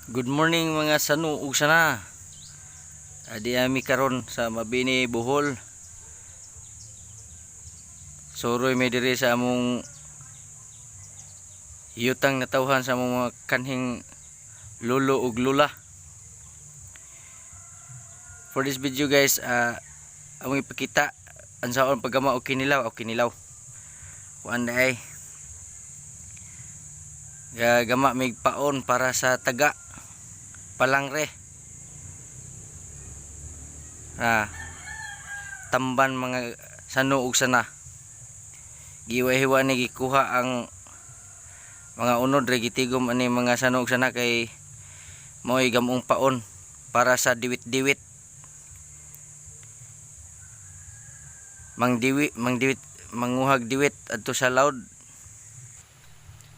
Good morning mga sanu ug sana. Adi ami karon sa Mabini, Bohol. Suroy may diri sa among yutang natawhan sa among mga kanhing lolo ug lula. For this video guys, among ipakita ansaon paggama og kinilaw. Kuan ay gama mig paon para sa taga palangre. Tamban mga sanu ug sana. Giwa-hiwa ni gikuha ang mga unod ra gitigom ani mga sanu ug sana kay mo'y gamong paon para sa diwit-diwit. Manguhag diwit adto sa loud.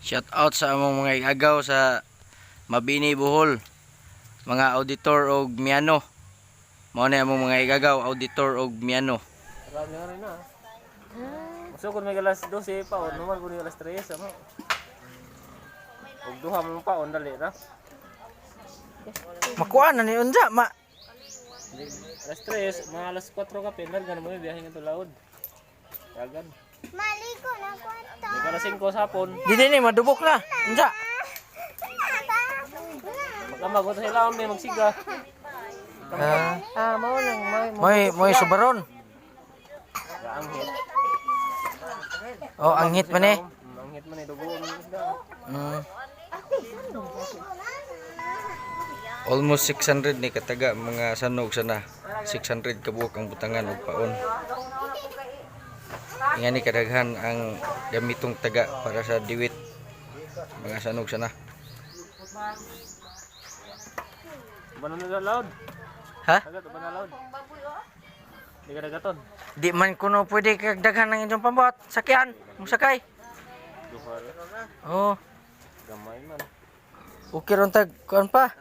Shout out sa among mga igagaw sa Mabini, Bohol. Mga auditor og miano. Mao na among mga igagaw, auditor og miano. Marami nga rin na. Gusto ko may alas 12 paon, naman ko alas 3 sama. Ug duha mo paon dali na. Makuha na ni unja Alas 3, mga alas 4 ka pendal ganun mo biyahe nga to laod. Kagan. Maligo na kwarto. May alas 5 sa hapon. Dili ni madubok na. Unja. Magkama ko sa ilaw may magsiga. Mao nang Moy subaron. anghit. Oh, anghit man eh. Anghit man dugon isda. Almost 600 ni kataga mga sanog sana. 600 kabuok ang butangan og paon. Nga ni kadaghan ang gamitong taga para sa diwit mga sanog sana. Banon na laod. Ha? Agad ba na laod? Di ka dagaton. Di man kuno pwede kagdaghan ng inyong pambuhat. Sakyan, musakay. Duha. Oh, Gamay man. okay ron tag kuan pa.